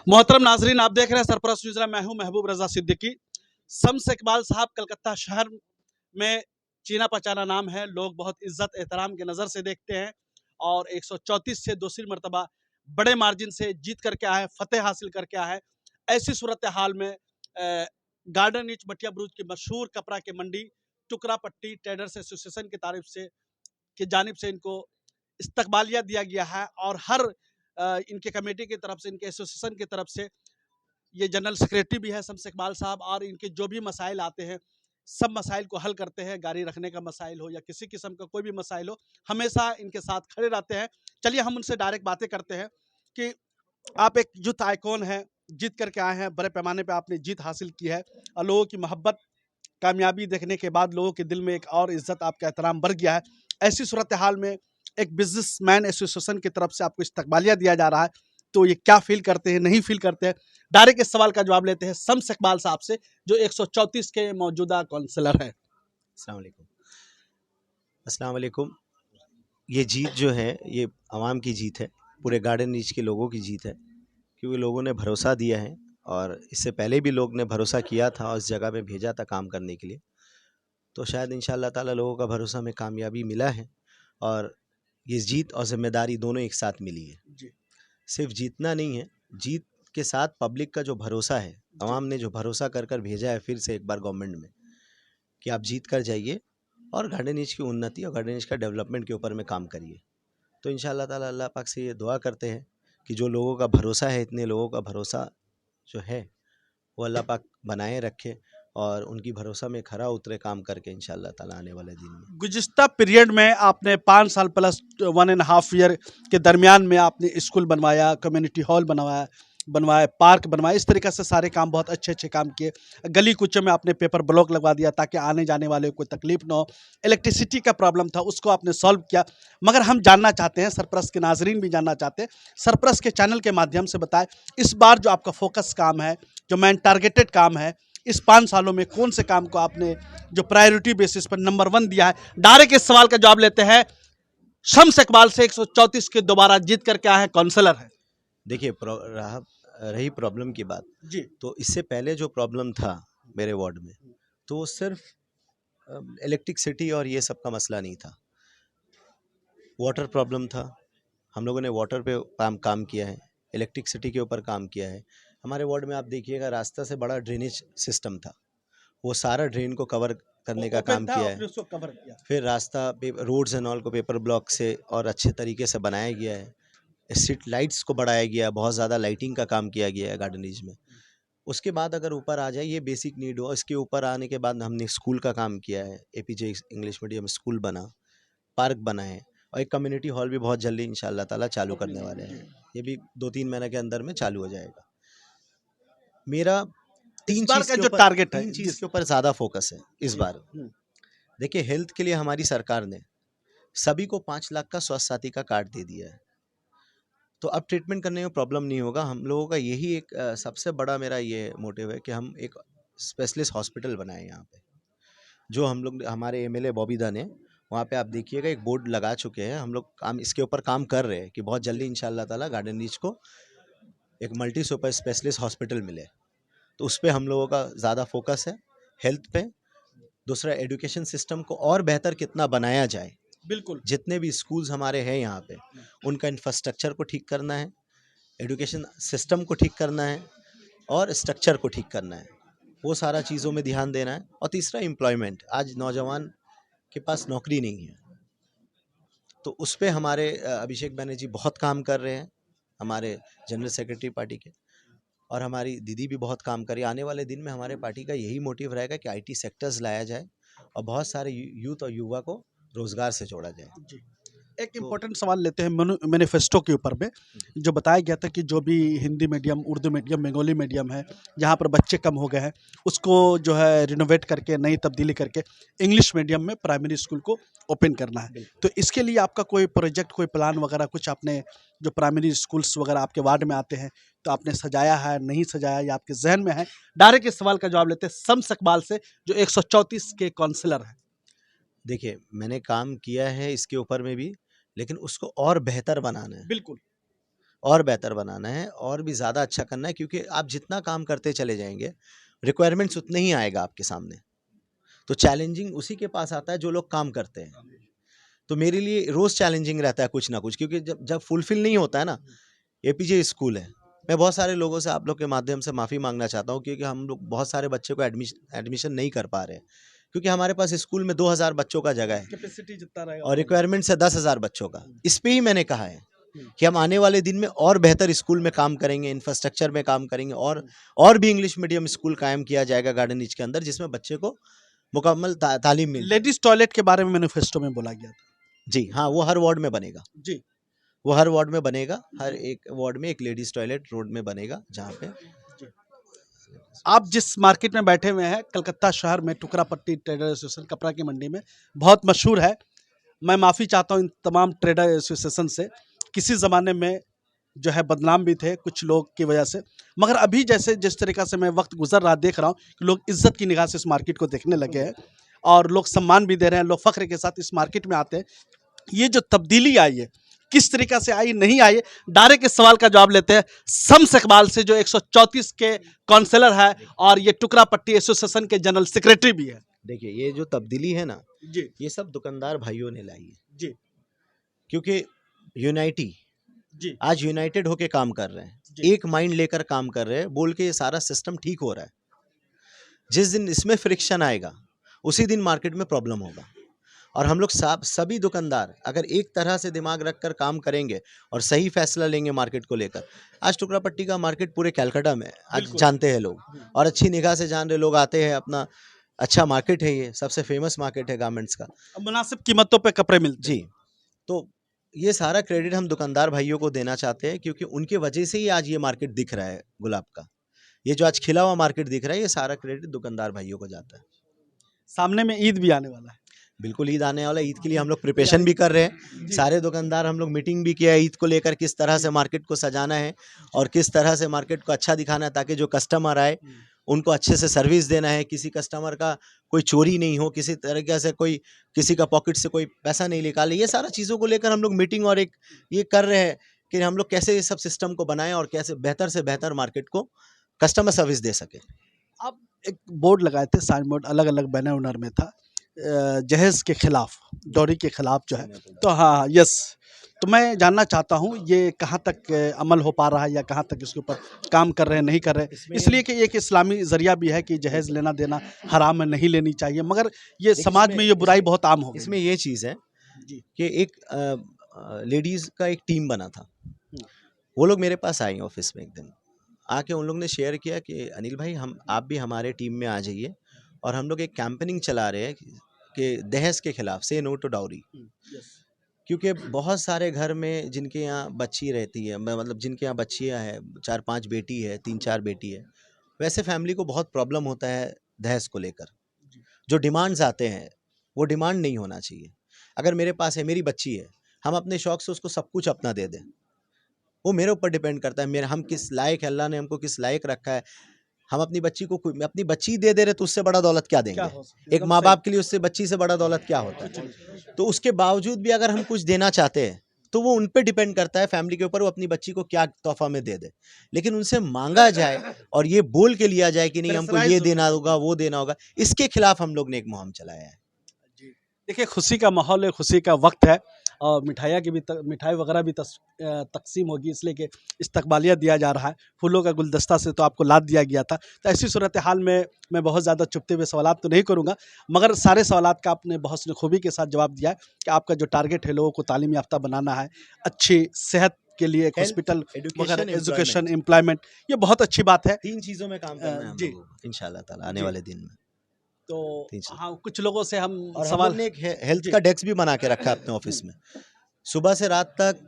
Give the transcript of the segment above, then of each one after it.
मोहतरम नाजरीन, आप देख रहे हैं सरपरस्त न्यूज़। मैं हूं महबूब रजा सिद्दीकी। शम्स इकबाल साहब कलकत्ता शहर में चीना पहचाना नाम है। लोग बहुत इज्जत एहतराम की नज़र से देखते हैं और 134 से दूसरी मरतबा बड़े मार्जिन से जीत करके आए, फतेह हासिल करके आए। ऐसी सूरत हाल में गार्डन रीच मटिया ब्रूज की मशहूर कपड़ा की मंडी टुकरा पट्टी ट्रेडर्स एसोसिएशन की तारीफ से की जानिब से इनको इस्तकबालिया दिया गया है और हर इनके कमेटी की तरफ से, इनके एसोसिएशन की तरफ से, ये जनरल सेक्रेटरी भी है शम्स इकबाल साहब, और इनके जो भी मसाइल आते हैं सब मसाइल को हल करते हैं। गाड़ी रखने का मसाइल हो या किसी किस्म का कोई भी मसाइल हो, हमेशा इनके साथ खड़े रहते हैं। चलिए हम उनसे डायरेक्ट बातें करते हैं कि आप एक यूथ आइकॉन हैं, जीत करके आए हैं, बड़े पैमाने पे आपने जीत हासिल की है और लोगों की मोहब्बत, कामयाबी देखने के बाद लोगों के दिल में एक और इज्जत, आपका एहतराम बढ़ गया है। ऐसी सूरत हाल में एक बिजनेसमैन एसोसिएशन की तरफ से आपको इस्तकबालिया दिया जा रहा है, तो ये क्या फील करते हैं, नहीं फील करते हैं? डायरेक्ट इस सवाल का जवाब लेते हैं शम्स इकबाल साहब से, जो 134 के मौजूदा काउंसलर हैं। अस्सलाम वालेकुम। अस्सलाम वालेकुम। ये जीत जो है ये आवाम की जीत है, पूरे गार्डन रीच के लोगों की जीत है, क्योंकि लोगों ने भरोसा दिया है और इससे पहले भी लोग ने भरोसा किया था और इस जगह पे भेजा था काम करने के लिए। तो शायद इंशाअल्लाह ताला लोगों का भरोसा में कामयाबी मिला है और ये जीत और जिम्मेदारी दोनों एक साथ मिली है। जी सिर्फ जीतना नहीं है, जीत के साथ पब्लिक का जो भरोसा है, आवाम ने जो भरोसा कर कर भेजा है फिर से एक बार गवर्नमेंट में कि आप जीत कर जाइए और गार्डन रीच की उन्नति और गार्डन रीच का डेवलपमेंट के ऊपर में काम करिए। तो इंशाअल्लाह ताला अल्लाह पाक से ये दुआ करते हैं कि जो लोगों का भरोसा है, इतने लोगों का भरोसा जो है वो अल्लाह पाक बनाए रखे और उनकी भरोसा में खरा उतरे काम करके इंशाअल्लाह ताला आने वाले दिन में। गुज़िश्ता पीरियड में आपने 5 साल प्लस 1.5 ईयर के दरमियान में आपने स्कूल बनवाया, कम्युनिटी हॉल बनवाया बनवाए, पार्क बनवाए, इस तरीके से सारे काम, बहुत अच्छे अच्छे काम किए। गली कूचों में आपने पेपर ब्लॉक लगवा दिया ताकि आने जाने वाले को कोई तकलीफ ना हो। इलेक्ट्रिसिटी का प्रॉब्लम था, उसको आपने सॉल्व किया। मगर हम जानना चाहते हैं, सरप्रस्त के नाजरीन भी जानना चाहते हैं, सरप्रस्त के चैनल के माध्यम से बताएं, इस बार जो आपका फोकस काम है, जो मैन टारगेटेड काम है, इस 5 सालों में कौन से काम को आपने जो प्रायोरिटी बेसिस पर नंबर 1 दिया है? डायरेक्ट इस सवाल का जवाब लेते हैं शम्स इकबाल से, 134 के दोबारा जीत करके आए हैं, काउंसलर है। देखिए रही प्रॉब्लम की बात जी तो इससे पहले जो प्रॉब्लम था मेरे वार्ड में तो वो सिर्फ इलेक्ट्रिसिटी और ये सब का मसला नहीं था, वाटर प्रॉब्लम था। हम लोगों ने वाटर पे काम किया है, इलेक्ट्रिसिटी के ऊपर काम किया है। हमारे वार्ड में आप देखिएगा रास्ता से बड़ा ड्रेनेज सिस्टम था, वो सारा ड्रेन को कवर करने का काम किया है। उसको कवर किया। फिर रास्ता रोड्स एंड ऑल को पेपर ब्लॉक से और अच्छे तरीके से बनाया गया है। स्ट्रीट लाइट्स को बढ़ाया गया है, बहुत ज़्यादा लाइटिंग का काम किया गया है गार्डन रीच में। उसके बाद अगर ऊपर आ जाए, ये बेसिक नीड हो, इसके ऊपर आने के बाद हमने स्कूल का काम किया है, एपीजे इंग्लिश मीडियम स्कूल बना, पार्क बना है और एक कम्युनिटी हॉल भी बहुत जल्दी इंशाल्लाह ताला चालू करने वाले हैं। ये भी 2-3 महीने के अंदर में चालू हो जाएगा। मेरा इस बार का जो टारगेट है, तीन चीज़ के ऊपर ज़्यादा फोकस है इस बार। देखिए हेल्थ के लिए हमारी सरकार ने सभी को 5 लाख का स्वास्थ्य साथी का कार्ड दे दिया है, तो अब ट्रीटमेंट करने में प्रॉब्लम नहीं होगा। हम लोगों का यही एक सबसे बड़ा मेरा ये मोटिव है कि हम एक स्पेशलिस्ट हॉस्पिटल बनाएं यहाँ पे, जो हम लोग हमारे एमएलए बॉबी दा ने वहाँ पे आप देखिएगा एक बोर्ड लगा चुके हैं। हम लोग काम इसके ऊपर काम कर रहे हैं कि बहुत जल्दी इंशाल्लाह ताला गार्डन रीच को एक मल्टी सुपर स्पेशलिस्ट हॉस्पिटल मिले। तो उस पर हम लोगों का ज़्यादा फोकस है, हेल्थ पे। दूसरा एजुकेशन सिस्टम को और बेहतर कितना बनाया जाए, बिल्कुल। जितने भी स्कूल्स हमारे हैं यहाँ पे उनका इंफ्रास्ट्रक्चर को ठीक करना है, एजुकेशन सिस्टम को ठीक करना है और स्ट्रक्चर को ठीक करना है, वो सारा चीज़ों में ध्यान देना है। और तीसरा एम्प्लॉयमेंट, आज नौजवान के पास नौकरी नहीं है, तो उस पर हमारे अभिषेक बनर्जी बहुत काम कर रहे हैं, हमारे जनरल सेक्रेटरी पार्टी के, और हमारी दीदी भी बहुत काम करी। आने वाले दिन में हमारे पार्टी का यही मोटिव रहेगा कि आईटी सेक्टर्स लाया जाए और बहुत सारे यूथ और युवा को रोजगार से जोड़ा जाए। जी एक इम्पोर्टेंट सवाल लेते हैं मैनिफेस्टो के ऊपर में, जो बताया गया था कि जो भी Hindi medium, Urdu medium, Bengali medium है, जहाँ पर बच्चे कम हो गए हैं, उसको जो है रिनोवेट करके, नई तब्दीली करके इंग्लिश मीडियम में प्राइमरी स्कूल को ओपन करना है। तो इसके लिए आपका कोई प्रोजेक्ट, कोई प्लान वगैरह कुछ आपने, जो प्राइमरी स्कूल्स वगैरह आपके वार्ड में आते हैं, तो आपने सजाया है, नहीं सजाया, या आपके जहन में है? डायरेक्ट इस सवाल का जवाब लेते हैं शम्स इकबाल से, जो 134 के काउंसलर हैं। देखिए मैंने काम किया है इसके ऊपर में भी, लेकिन उसको और बेहतर बनाना है। बिल्कुल। और बेहतर बनाना है और भी ज़्यादा अच्छा करना है, क्योंकि आप जितना काम करते चले जाएंगे रिक्वायरमेंट्स उतने ही आएगा आपके सामने। तो चैलेंजिंग उसी के पास आता है जो लोग काम करते हैं। तो मेरे लिए रोज़ चैलेंजिंग रहता है कुछ ना कुछ, क्योंकि जब जब फुलफिल नहीं होता है ना, एपीजे स्कूल है। मैं बहुत सारे लोगों से आप लोग के माध्यम से माफ़ी मांगना चाहता हूँ, क्योंकि हम लोग बहुत सारे बच्चे को एडमिशन नहीं कर पा रहे हैं, क्योंकि हमारे पास स्कूल में 2000 बच्चों का जगह है कैपेसिटी जितना रहेगा और उतना रिक्वायरमेंट है 10,000 बच्चों का। इस पे ही मैंने कहा है हम्म। कि हम आने वाले दिन में और बेहतर स्कूल में काम करेंगे, इंफ्रास्ट्रक्चर में काम करेंगे, और भी इंग्लिश मीडियम स्कूल कायम किया जाएगा गार्डन रीच के अंदर, जिसमें बच्चे को मुकम्मल तालीम मिल जाए। लेडीज टॉयलेट के बारे में मैनिफेस्टो में बोला गया था। जी हाँ, वो हर वार्ड में बनेगा। जी वो हर वार्ड में बनेगा, हर एक वार्ड में एक लेडीज टॉयलेट रोड में बनेगा, जहाँ पे आप जिस मार्केट में बैठे हुए हैं कलकत्ता शहर में टुकरापट्टी ट्रेडर एसोसिएशन कपड़ा की मंडी में बहुत मशहूर है। मैं माफ़ी चाहता हूँ इन तमाम ट्रेडर एसोसिएशन से, किसी ज़माने में जो है बदनाम भी थे कुछ लोग की वजह से, मगर अभी जैसे जिस तरीक़ा से मैं वक्त गुजर रहा देख रहा हूँ कि लोग इज्जत की निगाह से इस मार्केट को देखने लगे हैं और लोग सम्मान भी दे रहे हैं, लोग फ़ख्र के साथ इस मार्केट में आते हैं। ये जो तब्दीली आई है किस तरीक़ा से आई, नहीं आई, डायरेक्ट इस सवाल का जवाब लेते हैं शम्स इकबाल से, जो 134 के काउंसलर है और ये टुकरापट्टी एसोसिएशन के जनरल सेक्रेटरी भी है। देखिए, ये जो तब्दीली है ना, जी ये सब दुकानदार भाइयों ने लाई है, जी क्योंकि यूनाइटी जी आज यूनाइटेड होके काम कर रहे हैं, जी। एक माइंड लेकर काम कर रहे हैं, बोल के ये सारा सिस्टम ठीक हो रहा है। जिस दिन इसमें फ्रिक्शन आएगा उसी दिन मार्केट में प्रॉब्लम होगा। और हम लोग सभी दुकानदार अगर एक तरह से दिमाग रखकर काम करेंगे और सही फैसला लेंगे मार्केट को लेकर, आज टुकरापट्टी का मार्केट पूरे कलकत्ता में आज बिल्कुल। जानते हैं लोग, और अच्छी निगाह से जान रहे लोग आते हैं। अपना अच्छा मार्केट है, ये सबसे फेमस मार्केट है गारमेंट्स का। मुनासिब कीमतों पे कपड़े मिलते हैं। जी, तो ये सारा क्रेडिट हम दुकानदार भाइयों को देना चाहते हैं, क्योंकि उनके वजह से ही आज ये मार्केट दिख रहा है गुलाब का। ये जो आज खिला हुआ मार्केट दिख रहा है, ये सारा क्रेडिट दुकानदार भाइयों को जाता है। सामने में ईद भी आने वाला है। बिल्कुल, ईद आने वाला है, ईद के लिए हम लोग प्रिपरेशन भी कर रहे हैं। सारे दुकानदार हम लोग मीटिंग भी किया है ईद को लेकर, किस तरह से मार्केट को सजाना है और किस तरह से मार्केट को अच्छा दिखाना है, ताकि जो कस्टमर आए उनको अच्छे से सर्विस देना है। किसी कस्टमर का कोई चोरी नहीं हो, किसी तरीके से कोई किसी का पॉकेट से कोई पैसा नहीं निकाले। ये सारा चीज़ों को लेकर हम लोग मीटिंग और एक ये कर रहे हैं कि हम लोग कैसे ये सब सिस्टम को बनाएं और कैसे बेहतर से बेहतर मार्केट को कस्टमर सर्विस दे सके। आप एक बोर्ड लगाए थे, साइन बोर्ड अलग अलग बैनर उनर में था, जहेज के खिलाफ, डोरी के खिलाफ जो है, तो हाँ यस, तो मैं जानना चाहता हूँ ये कहाँ तक अमल हो पा रहा है या कहाँ तक इसके ऊपर काम कर रहे हैं, नहीं कर रहे हैं। इसलिए कि एक इस्लामी जरिया भी है कि जहेज लेना देना हराम है, नहीं लेनी चाहिए, मगर ये समाज में ये बुराई बहुत आम हो गई। इसमें ये चीज़ है जी कि एक लेडीज़ का एक टीम बना था। वो लोग मेरे पास आई ऑफिस में एक दिन, आके उन लोग ने शेयर किया कि अनिल भाई, आप भी हमारे टीम में आ जाइए, और हम लोग एक कैंपेनिंग चला रहे हैं कि दहेज के खिलाफ, से नो टू डाउरी। क्योंकि बहुत सारे घर में जिनके यहाँ बच्ची रहती है, मतलब जिनके यहाँ बच्चियाँ हैं, 4-5 बेटी है, 3-4 बेटी है, वैसे फैमिली को बहुत प्रॉब्लम होता है दहेज को लेकर। जो डिमांड्स आते हैं वो डिमांड नहीं होना चाहिए। अगर मेरे पास है, मेरी बच्ची है, हम अपने शौक से उसको सब कुछ अपना दे दें, वो मेरे ऊपर डिपेंड करता है, मेरे हम किस लायक है, अल्लाह ने हमको किस लायक रखा है। हम अपनी बच्ची को अपनी बच्ची दे दे रहे, तो उससे बड़ा दौलत क्या देंगे? एक माँ बाप के लिए उससे बच्ची से बड़ा दौलत क्या होता है? तो उसके बावजूद भी अगर हम कुछ देना चाहते हैं तो वो उन पे डिपेंड करता है, फैमिली के ऊपर, वो अपनी बच्ची को क्या तोहफा में दे दे। लेकिन उनसे मांगा जाए और ये बोल के लिया जाए कि नहीं हमको ये देना होगा, वो देना होगा, इसके खिलाफ हम लोग ने एक मुहिम चलाया है। देखिए, खुशी का माहौल है, खुशी का वक्त है और मिठाइयाँ की भी मिठाई वगैरह भी तकसीम होगी, इसलिए कि इस्तकबालिया दिया जा रहा है, फूलों का गुलदस्ता से तो आपको लाद दिया गया था। तो ऐसी सूरत हाल में मैं बहुत ज़्यादा चुपते हुए सवालात तो नहीं करूँगा, मगर सारे सवालात का आपने बहुत खूबी के साथ जवाब दिया है कि आपका जो टारगेट है लोगों को तालीम याफ्ता बनाना है, अच्छी सेहत के लिए एक हॉस्पिटल वगैरह, एजुकेशन, एम्प्लॉयमेंट, ये बहुत अच्छी बात है। 3 चीज़ों में काम करना है हम लोगों को इंशाल्लाह ताला आने वाले दिन में। तो हाँ, कुछ लोगों से हम और सवाल, हम लोग ने एक हेल्थ का डेस्क भी बना के रखा है अपने ऑफिस में। सुबह से रात तक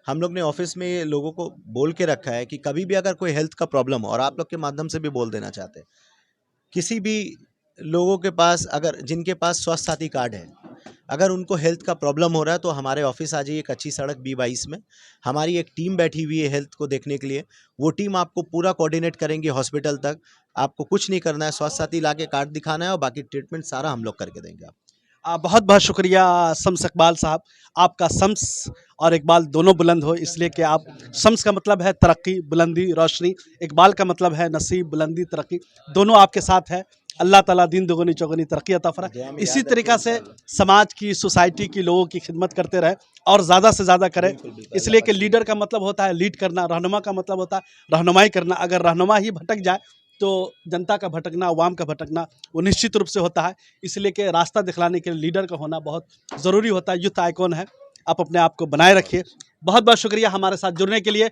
हम लोग ने ऑफिस में ये लोगों को बोल के रखा है कि कभी भी अगर कोई हेल्थ का प्रॉब्लम हो, और आप लोग के माध्यम से भी बोल देना चाहते हैं, किसी भी लोगों के पास, अगर जिनके पास स्वास्थ्य साथी कार्ड है, अगर उनको हेल्थ का प्रॉब्लम हो रहा है तो हमारे ऑफिस आ जाइए, कच्ची सड़क B22 में। हमारी एक टीम बैठी हुई है हेल्थ को देखने के लिए। वो टीम आपको पूरा कोऑर्डिनेट करेंगे हॉस्पिटल तक। आपको कुछ नहीं करना है, स्वास्थ्य साथी ला के कार्ड दिखाना है और बाकी ट्रीटमेंट सारा हम लोग करके देंगे आपको। बहुत बहुत शुक्रिया शम्स इकबाल साहब। आपका शम्स और इकबाल दोनों बुलंद हो, इसलिए कि आप, शम्स का मतलब है तरक्की, बुलंदी, रोशनी, इकबाल का मतलब है नसीब, बुलंदी, तरक्की, दोनों आपके साथ है। अल्लाह ताला दिन दुगनी चौगनी तरक्की अता फरमाए। दुआ में इसी याद तरीक़ा रखें से इंशाल्लाह। समाज की, सोसाइटी की, लोगों की खिदमत करते रहे और ज़्यादा से ज़्यादा करें। बिल्कुल, बिल्कुल, अल्लाह इसलिए कि पाक से लीडर का मतलब होता है लीड करना, रहनुमा का मतलब होता है रहनुमाई करना। अगर रहनुमा ही भटक जाए तो जनता का भटकना, अवाम का भटकना वो निश्चित रूप से होता है। इसलिए कि रास्ता दिखलाने के लिए लीडर का होना बहुत ज़रूरी होता है। यूथ आइकॉन है, आप अपने आप को बनाए रखिए। बहुत बहुत शुक्रिया हमारे साथ जुड़ने के लिए।